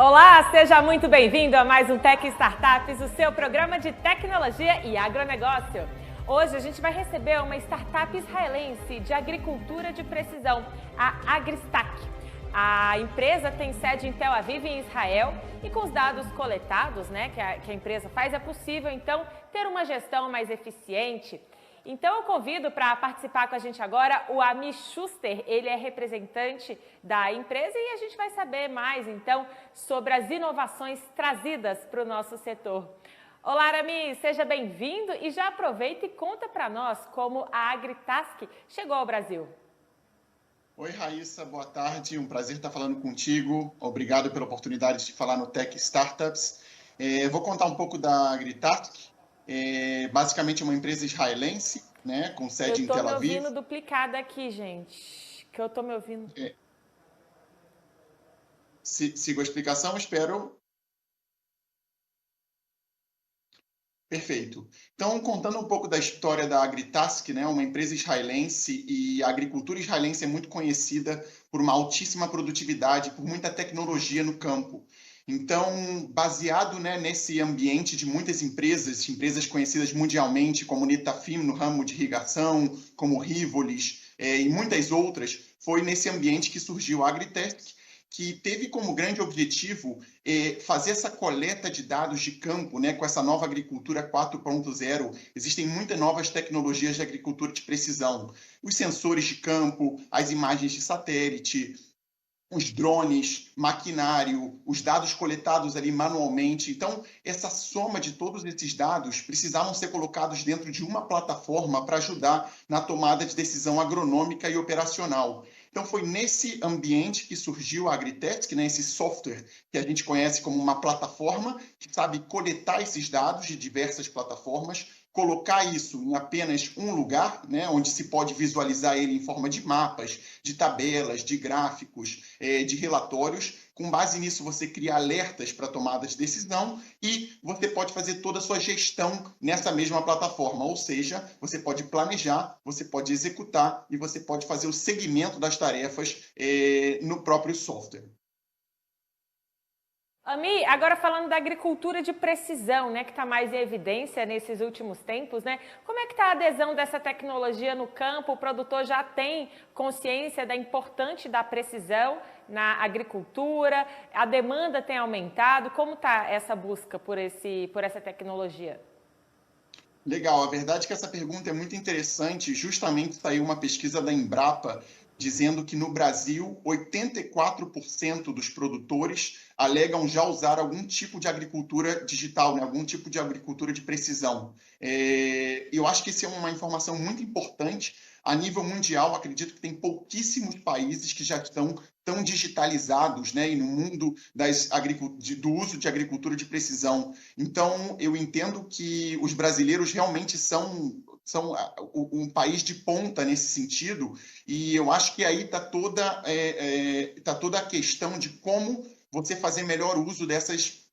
Olá, seja muito bem-vindo a mais um Tech Startups, o seu programa de tecnologia e agronegócio. Hoje a gente vai receber uma startup israelense de agricultura de precisão, a Agristack. A empresa tem sede em Tel Aviv, em Israel, e com os dados coletados, que a empresa faz, é possível então ter uma gestão mais eficiente. Então eu convido para participar com a gente agora o Ami Schuster, ele é representante da empresa e a gente vai saber mais então sobre as inovações trazidas para o nosso setor. Olá, Ami, seja bem-vindo e já aproveita e conta para nós como a Agristack chegou ao Brasil. Oi, Raíssa, boa tarde, um prazer estar falando contigo, obrigado pela oportunidade de falar no Tech Startups. Vou contar um pouco da Agristack. Basicamente uma empresa israelense, né, com sede em Tel Aviv. Eu estou me ouvindo duplicada aqui, gente, que eu estou me ouvindo. Sigo a explicação, espero. Perfeito. Então, contando um pouco da história da Agristack, né, uma empresa israelense, e a agricultura israelense é muito conhecida por uma altíssima produtividade, por muita tecnologia no campo. Então, baseado, né, nesse ambiente de muitas empresas conhecidas mundialmente, como Netafim no ramo de irrigação, como Rivolis, e muitas outras, foi nesse ambiente que surgiu a Agristack, que teve como grande objetivo fazer essa coleta de dados de campo, né, com essa nova agricultura 4.0. Existem muitas novas tecnologias de agricultura de precisão. Os sensores de campo, as imagens de satélite, os drones, maquinário, os dados coletados ali manualmente. Então, essa soma de todos esses dados precisavam ser colocados dentro de uma plataforma para ajudar na tomada de decisão agronômica e operacional. Então, foi nesse ambiente que surgiu a Agristack, né, esse software que a gente conhece como uma plataforma que sabe coletar esses dados de diversas plataformas, colocar isso em apenas um lugar, né, onde se pode visualizar ele em forma de mapas, de tabelas, de gráficos, de relatórios. Com base nisso, você cria alertas para tomada de decisão e você pode fazer toda a sua gestão nessa mesma plataforma. Ou seja, você pode planejar, você pode executar e você pode fazer o segmento das tarefas no próprio software. Ami, agora falando da agricultura de precisão, né, que está mais em evidência nesses últimos tempos, né? Como é que está a adesão dessa tecnologia no campo? O produtor já tem consciência da importância da precisão na agricultura? A demanda tem aumentado? Como está essa busca por essa tecnologia? Legal, a verdade é que essa pergunta é muito interessante. Justamente saiu uma pesquisa da Embrapa dizendo que no Brasil 84% dos produtores alegam já usar algum tipo de agricultura digital, né? Algum tipo de agricultura de precisão. Eu acho que isso é uma informação muito importante. A nível mundial, acredito que tem pouquíssimos países que já estão tão digitalizados, né, e no mundo do uso de agricultura de precisão. Então, eu entendo que os brasileiros realmente são um país de ponta nesse sentido, e eu acho que aí está toda a questão de como você fazer melhor uso dessas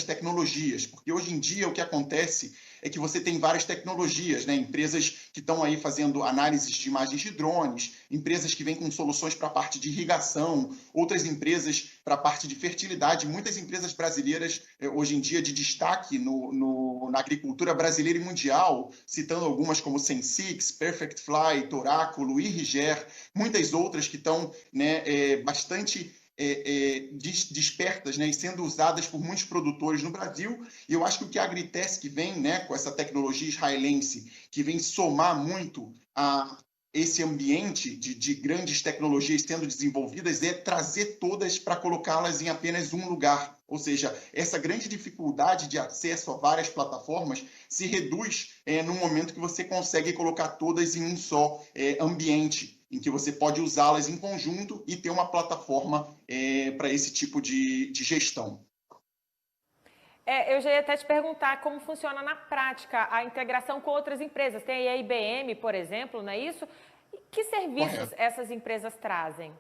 tecnologias, porque hoje em dia o que acontece é que você tem várias tecnologias, né? Empresas que estão aí fazendo análises de imagens de drones, empresas que vêm com soluções para a parte de irrigação, outras empresas para a parte de fertilidade, muitas empresas brasileiras hoje em dia de destaque na agricultura brasileira e mundial, citando algumas como Sensix, Perfect Fly, Toráculo, Irriger, muitas outras que estão, né, bastante despertas, né, e sendo usadas por muitos produtores no Brasil. E eu acho que o que a Agristack vem, né, com essa tecnologia israelense, que vem somar muito a esse ambiente de grandes tecnologias sendo desenvolvidas, é trazer todas para colocá-las em apenas um lugar. Ou seja, essa grande dificuldade de acesso a várias plataformas se reduz no momento que você consegue colocar todas em um só ambiente, em que você pode usá-las em conjunto e ter uma plataforma para esse tipo de gestão. Eu já ia até te perguntar como funciona na prática a integração com outras empresas. Tem a IBM, por exemplo, não é isso? E que serviços Correto. essas empresas trazem?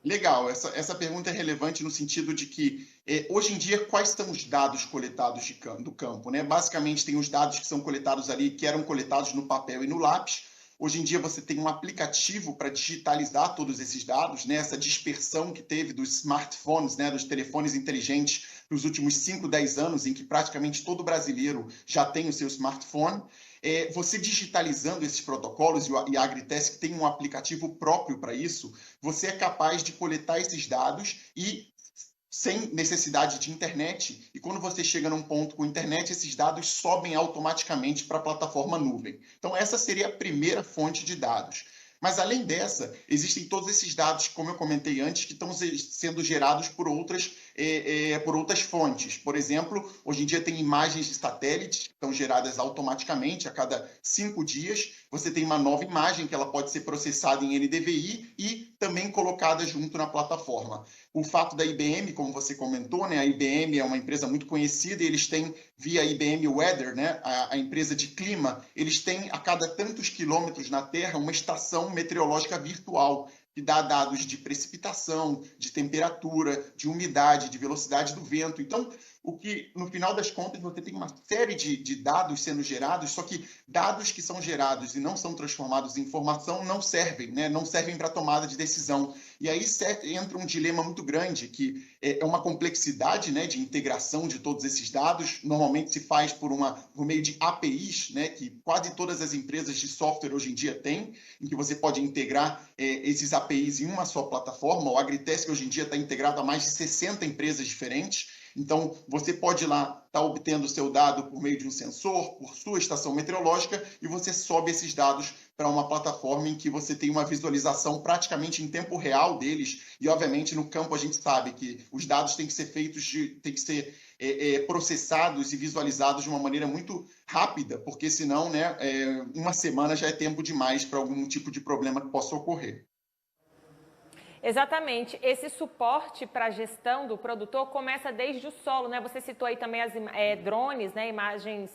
Legal, essa pergunta é relevante no sentido de que, hoje em dia, quais são os dados coletados do campo, né? Basicamente, tem os dados que são coletados ali, que eram coletados no papel e no lápis. Hoje em dia você tem um aplicativo para digitalizar todos esses dados, né? Essa dispersão que teve dos smartphones, né? Dos telefones inteligentes nos últimos 5, 10 anos, em que praticamente todo brasileiro já tem o seu smartphone. Você digitalizando esses protocolos, e a Agritest tem um aplicativo próprio para isso, você é capaz de coletar esses dados e sem necessidade de internet, e quando você chega num ponto com internet, esses dados sobem automaticamente para a plataforma nuvem. Então, essa seria a primeira fonte de dados. Mas, além dessa, existem todos esses dados, como eu comentei antes, que estão sendo gerados por outras fontes. Por exemplo, hoje em dia tem imagens de satélites que são geradas automaticamente a cada 5 dias. Você tem uma nova imagem que ela pode ser processada em NDVI e também colocada junto na plataforma. O fato da IBM, como você comentou, né, a IBM é uma empresa muito conhecida e eles têm, via IBM Weather, né, a empresa de clima, eles têm a cada tantos quilômetros na Terra uma estação meteorológica virtual que dá dados de precipitação, de temperatura, de umidade, de velocidade do vento. Então, o que, no final das contas, você tem uma série de dados sendo gerados, só que dados que são gerados e não são transformados em informação não servem, né? Não servem para tomada de decisão. E aí entra um dilema muito grande, que é uma complexidade, né, de integração de todos esses dados. Normalmente se faz por meio de APIs, né, que quase todas as empresas de software hoje em dia têm, em que você pode integrar esses APIs em uma só plataforma. O Agritest hoje em dia está integrado a mais de 60 empresas diferentes. Então, você pode lá estar obtendo o seu dado por meio de um sensor, por sua estação meteorológica, e você sobe esses dados para uma plataforma em que você tem uma visualização praticamente em tempo real deles. E, obviamente, no campo a gente sabe que os dados têm que ser processados e visualizados de uma maneira muito rápida, porque senão, né, uma semana já é tempo demais para algum tipo de problema que possa ocorrer. Exatamente. Esse suporte para a gestão do produtor começa desde o solo, né? Você citou aí também as drones, né? Imagens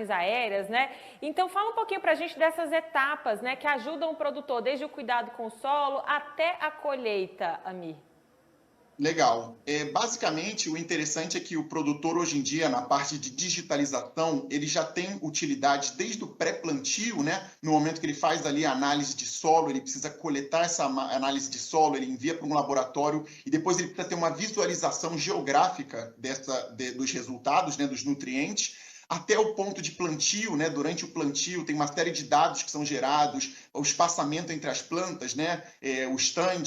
aéreas, né? Então, fala um pouquinho para a gente dessas etapas, né? Que ajudam o produtor, desde o cuidado com o solo até a colheita, Amir. Legal. Basicamente, o interessante é que o produtor, hoje em dia, na parte de digitalização, ele já tem utilidade desde o pré-plantio, né? No momento que ele faz ali a análise de solo, ele precisa coletar essa análise de solo, ele envia para um laboratório e depois ele precisa ter uma visualização geográfica dos resultados, né? Dos nutrientes, até o ponto de plantio, né? Durante o plantio tem uma série de dados que são gerados, o espaçamento entre as plantas, né? O stand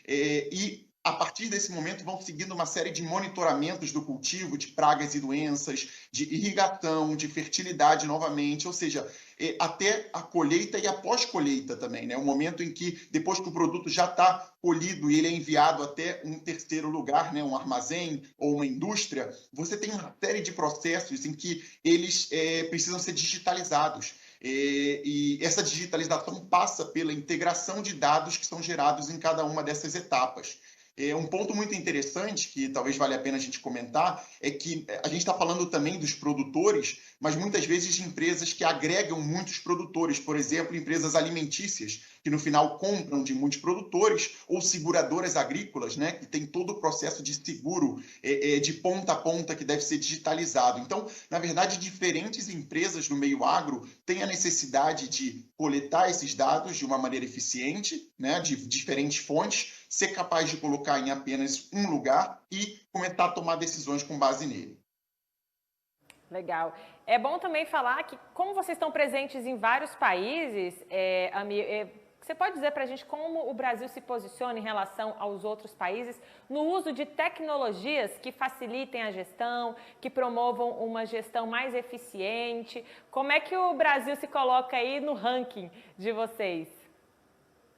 e a partir desse momento vão seguindo uma série de monitoramentos do cultivo, de pragas e doenças, de irrigação, de fertilidade novamente, ou seja, até a colheita e a pós-colheita também, né? O momento em que, depois que o produto já está colhido e ele é enviado até um terceiro lugar, né? Um armazém ou uma indústria, você tem uma série de processos em que eles precisam ser digitalizados. E essa digitalização passa pela integração de dados que são gerados em cada uma dessas etapas. Um ponto muito interessante, que talvez valha a pena a gente comentar, é que a gente está falando também dos produtores, mas muitas vezes de empresas que agregam muitos produtores, por exemplo, empresas alimentícias, que no final compram de muitos produtores, ou seguradoras agrícolas, né, que tem todo o processo de seguro de ponta a ponta que deve ser digitalizado. Então, na verdade, diferentes empresas no meio agro têm a necessidade de coletar esses dados de uma maneira eficiente, né, de diferentes fontes, ser capaz de colocar em apenas um lugar e começar a tomar decisões com base nele. Legal. É bom também falar que, como vocês estão presentes em vários países, Amir, você pode dizer para a gente como o Brasil se posiciona em relação aos outros países no uso de tecnologias que facilitem a gestão, que promovam uma gestão mais eficiente? Como é que o Brasil se coloca aí no ranking de vocês?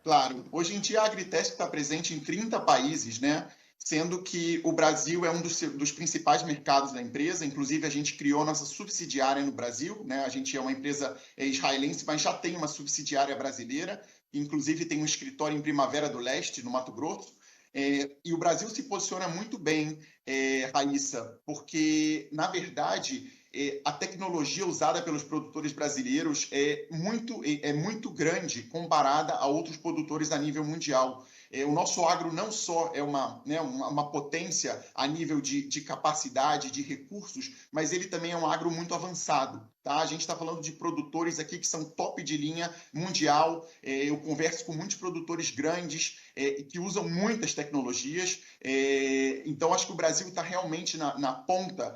Claro, hoje em dia a Agritest está presente em 30 países, né? Sendo que o Brasil é um dos principais mercados da empresa. Inclusive, a gente criou nossa subsidiária no Brasil, né? A gente é uma empresa israelense, mas já tem uma subsidiária brasileira, inclusive tem um escritório em Primavera do Leste, no Mato Grosso. E o Brasil se posiciona muito bem, Raíssa, porque, na verdade, a tecnologia usada pelos produtores brasileiros é muito grande comparada a outros produtores a nível mundial. O nosso agro não só é uma potência a nível de capacidade, de recursos, mas ele também é um agro muito avançado. Tá? A gente está falando de produtores aqui que são top de linha mundial. Eu converso com muitos produtores grandes que usam muitas tecnologias. Então, acho que o Brasil está realmente na ponta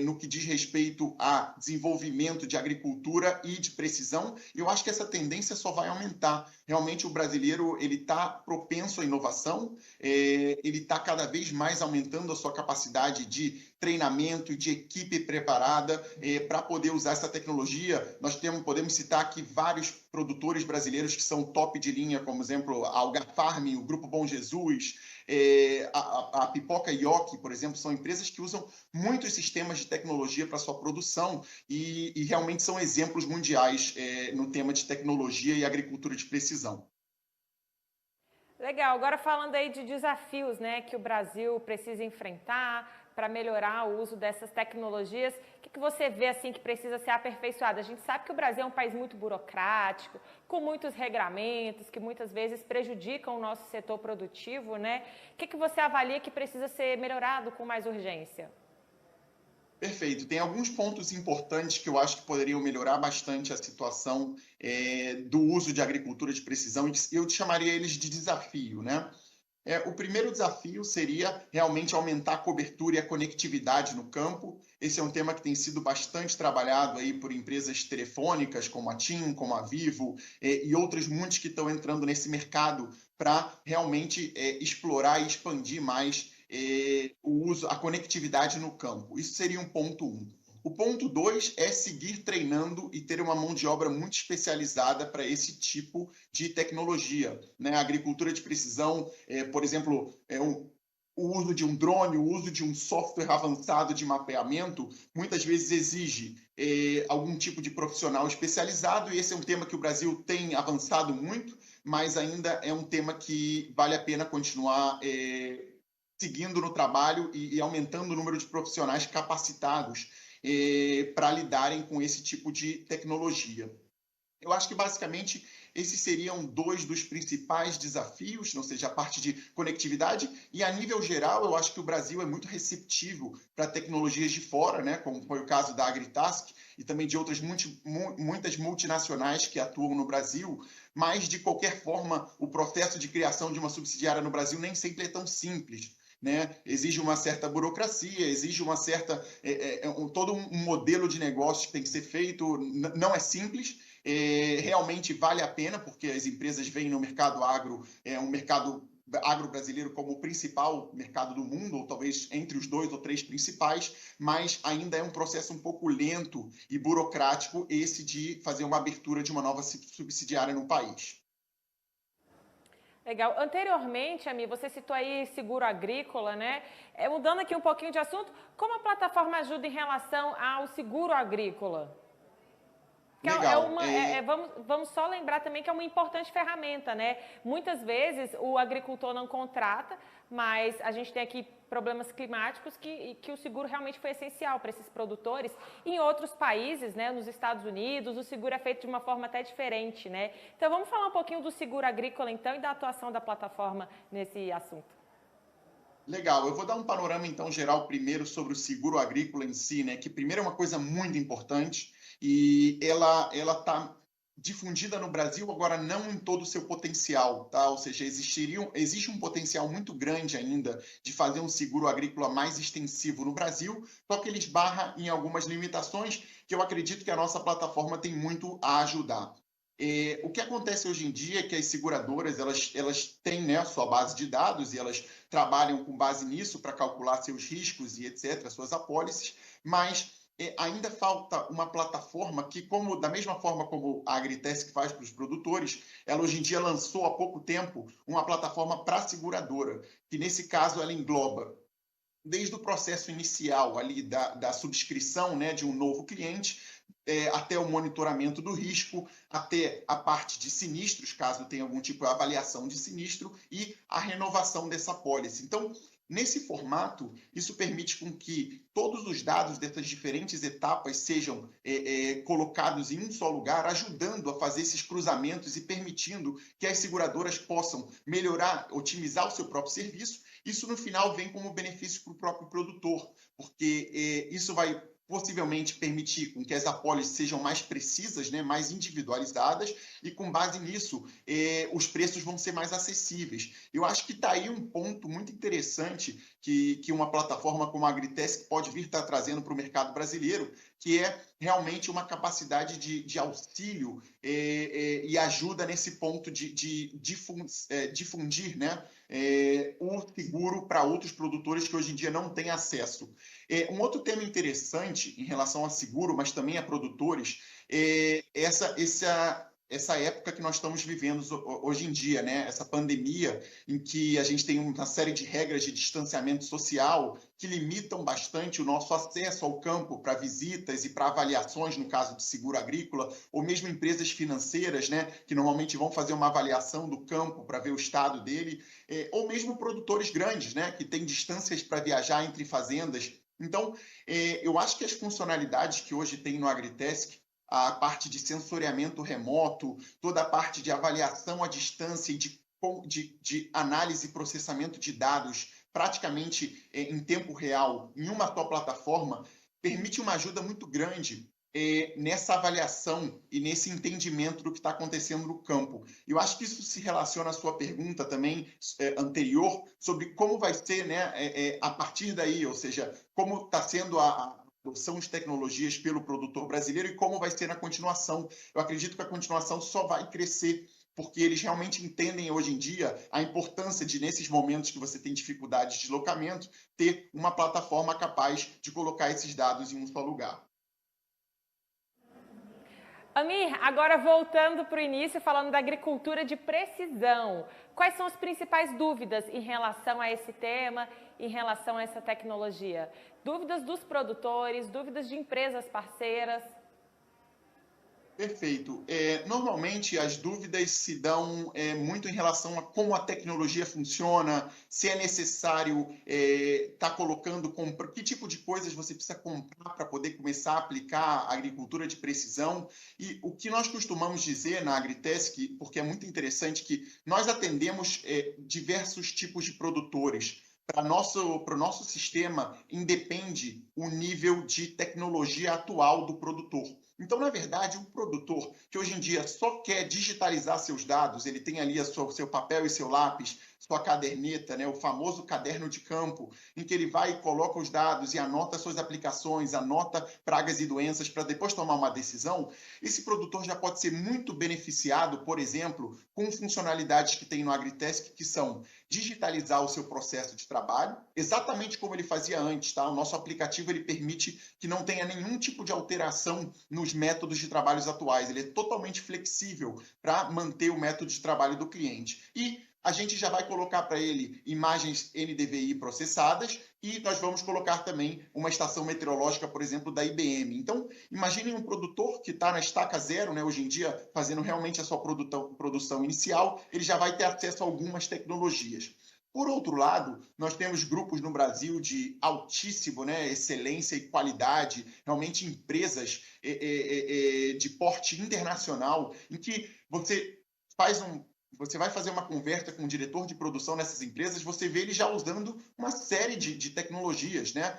no que diz respeito a desenvolvimento de agricultura e de precisão. Eu acho que essa tendência só vai aumentar. Realmente, o brasileiro ele está propenso à inovação, ele está cada vez mais aumentando a sua capacidade de treinamento e de equipe preparada para poder usar essa tecnologia. Nós podemos citar aqui vários produtores brasileiros que são top de linha, como exemplo, a Algar Farm, o Grupo Bom Jesus, a Pipoca Yoki, por exemplo, são empresas que usam muitos sistemas de tecnologia para sua produção e realmente são exemplos mundiais no tema de tecnologia e agricultura de precisão. Legal, agora falando aí de desafios, né, que o Brasil precisa enfrentar para melhorar o uso dessas tecnologias, o que você vê assim que precisa ser aperfeiçoado? A gente sabe que o Brasil é um país muito burocrático, com muitos regramentos que muitas vezes prejudicam o nosso setor produtivo, né? O que você avalia que precisa ser melhorado com mais urgência? Perfeito. Tem alguns pontos importantes que eu acho que poderiam melhorar bastante a situação do uso de agricultura de precisão, e eu chamaria eles de desafio, né? O primeiro desafio seria realmente aumentar a cobertura e a conectividade no campo. Esse é um tema que tem sido bastante trabalhado aí por empresas telefônicas, como a TIM, como a Vivo, e outras muitas que estão entrando nesse mercado para realmente explorar e expandir mais a conectividade no campo. Isso seria um ponto 1. O ponto 2 é seguir treinando e ter uma mão de obra muito especializada para esse tipo de tecnologia, né? A agricultura de precisão, por exemplo, o uso de um drone, o uso de um software avançado de mapeamento, muitas vezes exige algum tipo de profissional especializado, e esse é um tema que o Brasil tem avançado muito, mas ainda é um tema que vale a pena continuar seguindo no trabalho e aumentando o número de profissionais capacitados para lidarem com esse tipo de tecnologia. Eu acho que, basicamente, esses seriam dois dos principais desafios, ou seja, a parte de conectividade. E, a nível geral, eu acho que o Brasil é muito receptivo para tecnologias de fora, né, como foi o caso da AgriTask e também de outras muitas multinacionais que atuam no Brasil. Mas, de qualquer forma, o processo de criação de uma subsidiária no Brasil nem sempre é tão simples. Né? Exige uma certa burocracia, exige uma certa todo um modelo de negócio que tem que ser feito, não é simples, realmente vale a pena, porque as empresas veem no mercado agro, um mercado agro brasileiro como o principal mercado do mundo, ou talvez entre os 2 ou 3 principais, mas ainda é um processo um pouco lento e burocrático esse de fazer uma abertura de uma nova subsidiária no país. Legal. Anteriormente, Ami, você citou aí seguro agrícola, né? Mudando aqui um pouquinho de assunto, como a plataforma ajuda em relação ao seguro agrícola? Legal. Vamos só lembrar também que é uma importante ferramenta, né? Muitas vezes o agricultor não contrata, mas a gente tem aqui problemas climáticos que o seguro realmente foi essencial para esses produtores. Em outros países, né, nos Estados Unidos, o seguro é feito de uma forma até diferente, né? Então vamos falar um pouquinho do seguro agrícola então e da atuação da plataforma nesse assunto. Legal, eu vou dar um panorama então geral primeiro sobre o seguro agrícola em si, né? Que primeiro é uma coisa muito importante e ela está difundida no Brasil, agora não em todo o seu potencial, tá? Ou seja, existe um potencial muito grande ainda de fazer um seguro agrícola mais extensivo no Brasil, só que ele esbarra em algumas limitações que eu acredito que a nossa plataforma tem muito a ajudar. O que acontece hoje em dia é que as seguradoras elas têm, né, a sua base de dados e elas trabalham com base nisso para calcular seus riscos e etc., suas apólices, mas ainda falta uma plataforma que, da mesma forma como a AgriTask faz para os produtores, ela hoje em dia lançou há pouco tempo uma plataforma para a seguradora, que nesse caso ela engloba desde o processo inicial ali da subscrição, né, de um novo cliente, até o monitoramento do risco, até a parte de sinistros, caso tenha algum tipo de avaliação de sinistro, e a renovação dessa pólice. Então, Nesse formato, isso permite com que todos os dados dessas diferentes etapas sejam colocados em um só lugar, ajudando a fazer esses cruzamentos e permitindo que as seguradoras possam melhorar, otimizar o seu próprio serviço. Isso, no final, vem como benefício para o próprio produtor, porque isso vai possivelmente permitir com que as apólices sejam mais precisas, né, mais individualizadas, e com base nisso, os preços vão ser mais acessíveis. Eu acho que está aí um ponto muito interessante que uma plataforma como a Agritesc pode vir estar trazendo para o mercado brasileiro, que é realmente uma capacidade de auxílio e ajuda nesse ponto de difundir, né, o seguro para outros produtores que hoje em dia não têm acesso. Um outro tema interessante em relação a seguro, mas também a produtores, é essa época que nós estamos vivendo hoje em dia, né? Essa pandemia em que a gente tem uma série de regras de distanciamento social que limitam bastante o nosso acesso ao campo para visitas e para avaliações, no caso de seguro agrícola, ou mesmo empresas financeiras, né? Que normalmente vão fazer uma avaliação do campo para ver o estado dele, ou mesmo produtores grandes, né? Que têm distâncias para viajar entre fazendas. Então, eu acho que as funcionalidades que hoje tem no Agritesc, a parte de sensoriamento remoto, toda a parte de avaliação à distância e de análise e processamento de dados praticamente em tempo real, em uma só plataforma, permite uma ajuda muito grande nessa avaliação e nesse entendimento do que está acontecendo no campo. Eu acho que isso se relaciona à sua pergunta também anterior sobre como vai ser, né, a partir daí, ou seja, como está sendo a adoção de tecnologias pelo produtor brasileiro e como vai ser na continuação. Eu acredito que a continuação só vai crescer, porque eles realmente entendem hoje em dia a importância de, nesses momentos que você tem dificuldade de deslocamento, ter uma plataforma capaz de colocar esses dados em um só lugar. Amir, agora voltando para o início, falando da agricultura de precisão, quais são as principais dúvidas em relação a esse tema, em relação a essa tecnologia? Dúvidas dos produtores, dúvidas de empresas parceiras? Perfeito. Normalmente as dúvidas se dão muito em relação a como a tecnologia funciona, se é necessário estar colocando, que tipo de coisas você precisa comprar para poder começar a aplicar a agricultura de precisão. E o que nós costumamos dizer na Agritesc, porque é muito interessante que nós atendemos diversos tipos de produtores. Para o nosso sistema, independe o nível de tecnologia atual do produtor. Então, na verdade, o produtor que hoje em dia só quer digitalizar seus dados, ele tem ali seu papel e seu lápis, sua caderneta, né, o famoso caderno de campo, em que ele vai e coloca os dados e anota suas aplicações, anota pragas e doenças para depois tomar uma decisão. Esse produtor já pode ser muito beneficiado, por exemplo, com funcionalidades que tem no Agritesc, que são digitalizar o seu processo de trabalho, exatamente como ele fazia antes, tá? O nosso aplicativo ele permite que não tenha nenhum tipo de alteração nos métodos de trabalhos atuais. Ele é totalmente flexível para manter o método de trabalho do cliente. E a gente já vai colocar para ele imagens NDVI processadas e nós vamos colocar também uma estação meteorológica, por exemplo, da IBM. Então, imaginem um produtor que está na estaca zero, né, hoje em dia, fazendo realmente a sua produção inicial, ele já vai ter acesso a algumas tecnologias. Por outro lado, nós temos grupos no Brasil de altíssimo, né, excelência e qualidade, realmente empresas de porte internacional, em que você vai fazer uma conversa com o diretor de produção nessas empresas, você vê ele já usando uma série de tecnologias, né?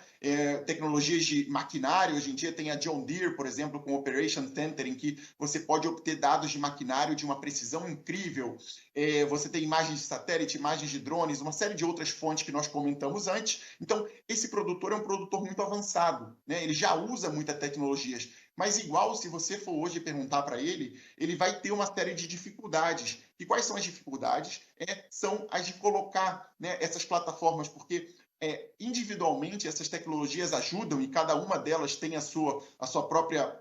Tecnologias de maquinário. Hoje em dia tem a John Deere, por exemplo, com o Operation Center, em que você pode obter dados de maquinário de uma precisão incrível. Você tem imagens de satélite, imagens de drones, uma série de outras fontes que nós comentamos antes. Então, esse produtor é um produtor muito avançado, né? Ele já usa muitas tecnologias. Mas igual, se você for hoje perguntar para ele, ele vai ter uma série de dificuldades. E quais são as dificuldades? São as de colocar, né, essas plataformas, porque individualmente essas tecnologias ajudam e cada uma delas tem a sua própria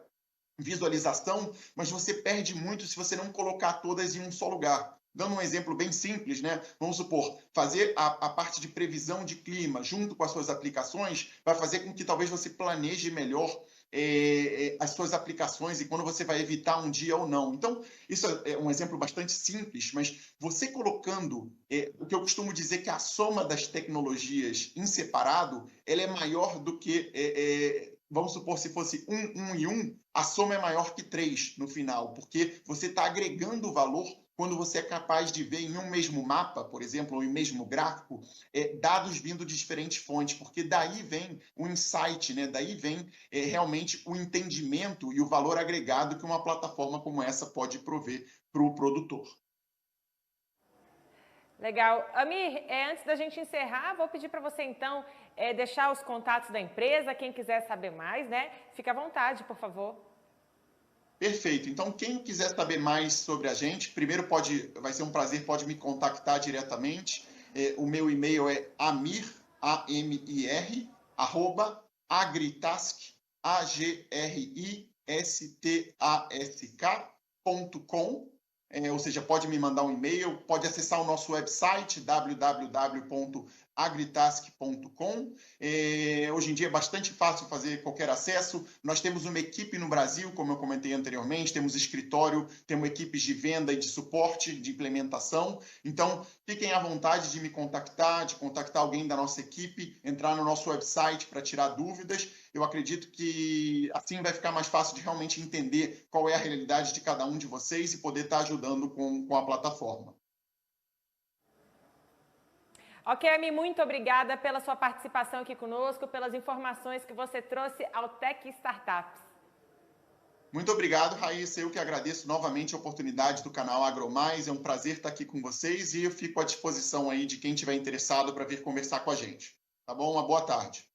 visualização, mas você perde muito se você não colocar todas em um só lugar. Dando um exemplo bem simples, né? Vamos supor, fazer a parte de previsão de clima junto com as suas aplicações vai fazer com que talvez você planeje melhor as suas aplicações e quando você vai evitar um dia ou não. Então, isso é um exemplo bastante simples, mas você colocando o que eu costumo dizer que a soma das tecnologias em separado, ela é maior do que... vamos supor, se fosse 1 e 1, a soma é maior que 3 no final, porque você está agregando valor quando você é capaz de ver em um mesmo mapa, por exemplo, ou em um mesmo gráfico, dados vindo de diferentes fontes, porque daí vem o insight, né? Daí vem realmente o entendimento e o valor agregado que uma plataforma como essa pode prover para o produtor. Legal. Amir, antes da gente encerrar, vou pedir para você, então, deixar os contatos da empresa, quem quiser saber mais, né? Fica à vontade, por favor. Perfeito. Então, quem quiser saber mais sobre a gente, primeiro vai ser um prazer, pode me contactar diretamente. O meu e-mail é amir, A-M-I-R, @agritask, agristask.com. Ou seja, pode me mandar um e-mail, pode acessar o nosso website, www.agritask.com. Hoje em dia é bastante fácil fazer qualquer acesso. Nós temos uma equipe no Brasil, como eu comentei anteriormente, temos escritório, temos equipes de venda e de suporte, de implementação. Então, fiquem à vontade de me contactar, de contactar alguém da nossa equipe, entrar no nosso website para tirar dúvidas. Eu acredito que assim vai ficar mais fácil de realmente entender qual é a realidade de cada um de vocês e poder estar ajudando com a plataforma. Ok, Amir, muito obrigada pela sua participação aqui conosco, pelas informações que você trouxe ao Tech Startups. Muito obrigado, Raíssa. Eu que agradeço novamente a oportunidade do canal AgroMais. É um prazer estar aqui com vocês e eu fico à disposição aí de quem estiver interessado para vir conversar com a gente. Tá bom? Uma boa tarde.